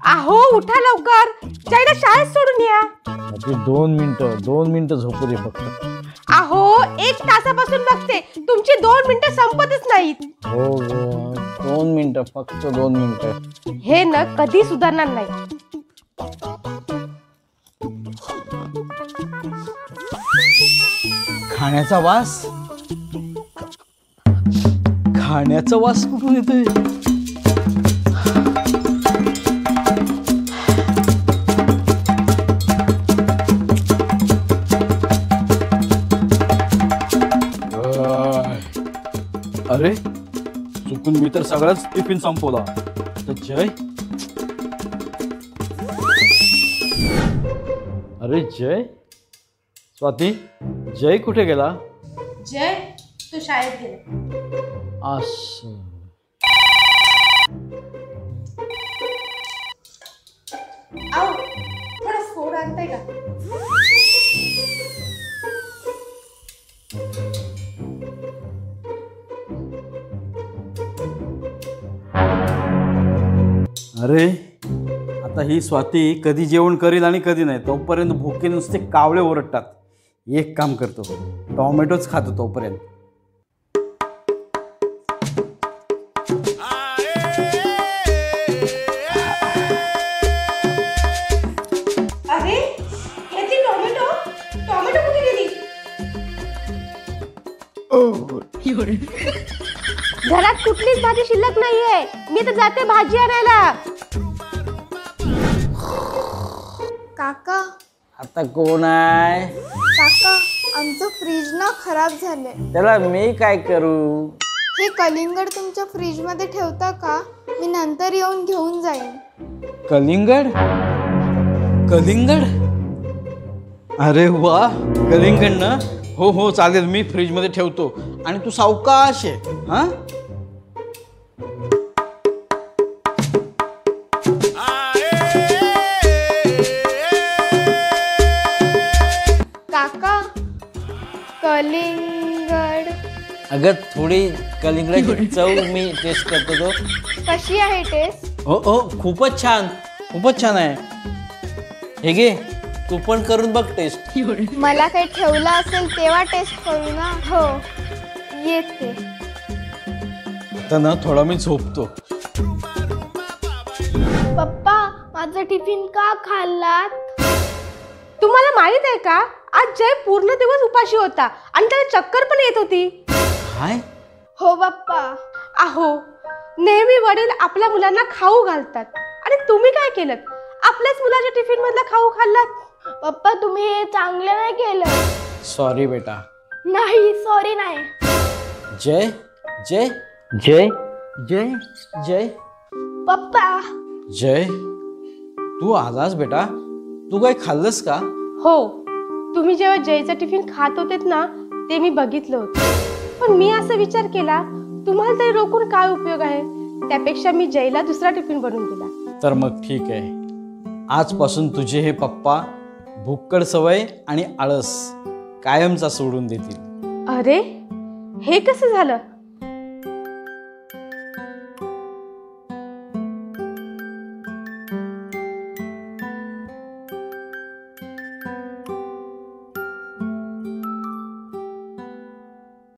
अहो उठा लवकर, जयला शाळेत सोडून या. 2 मिनिटं झोपू दे फक्त. अहो 1 तासापासून बघते, तुमची 2 मिनिटं संपतच नाहीत. हो 2 मिनिटं, फक्त 2 मिनिटं. हे न कधी सुधारणार नाही. खाण्याचा वास कुठून येतोय? अरे चुकून मी तर सगळाच टिफिन संपवला. तर जय, अरे जय, स्वाती, जय कुठे गेला? जय तू शाळेत गेला. असं. आओ थोडा सोडा आणताय का? अरे आता ही स्वाती कधी जेवण करील आणि कधी नाही, तोपर्यंत भुके नुसते कावळे ओरडतात. एक काम करतो, टोमॅटोच खातो तोपर्यंत. अरे ह्याची टोमॅटो कुठे गेली? घरात कुठलीच भाजी शिल्लक नाहीये, मी तर जाते भाजी आणायला. काका आता कोण आहे? काका आमचं फ्रीज ना खराब झालंय. त्याला मी काय करू? हे कलिंगड तुमच्या फ्रीज मध्ये ठेवता का? मी नंतर येऊन घेऊन जाईन. कलिंगड? अरे वा, कलिंगड ना? हो हो चालेल, मी फ्रीज मध्ये ठेवतो. आणि तू सावकाश आहे. हा काका कलिंगड. अगं थोडी कलिंगडाची चव मी टेस्ट करतो तो. कशी आहे टेस्ट? हो हो खूपच छान आहे. हे घे, तू पण करून बघ टेस्ट. मला काही ठेवलं असेल तेव्हा टेस्ट करू ना. हो येते. आता ना थोडा मी झोपतो. पप्पा माझा टिफिन का खाल्लात? तुम्हाला माहित आहे का, आज जय पूर्ण दिवस उपाशी होता आणि त्याला चक्कर पण येत होती. काय? हो पप्पा. अहो नेहमी वडील आपल्या मुलांना खाऊ घालतात आणि तुम्ही काय केलं? आपल्याच मुलाच्या टिफिन मधला खाऊ खाल्लात. पप्पा तुम्ही हे चांगलं नाही केलं. सॉरी बेटा. नाही सॉरी नाही. जय जय जय जय जय पप्पा. जय तू आलास बेटा? तू काय खाल्लंस का? हो, तुम्ही जेव्हा जयचा टिफिन खात होतेत ना, ते मी बघितलं होतं. पण मी असा विचार केला, तुम्हाला तरी रोखून काय उपयोग आहे, त्यापेक्षा मी जयला दुसरा टिफिन बनवून दिला. तर मग ठीक आहे, आजपासून तुझे हे पप्पा भुक्कड सवय आणि आळस कायमचा सोडून देतील. अरे हे कसं झालं?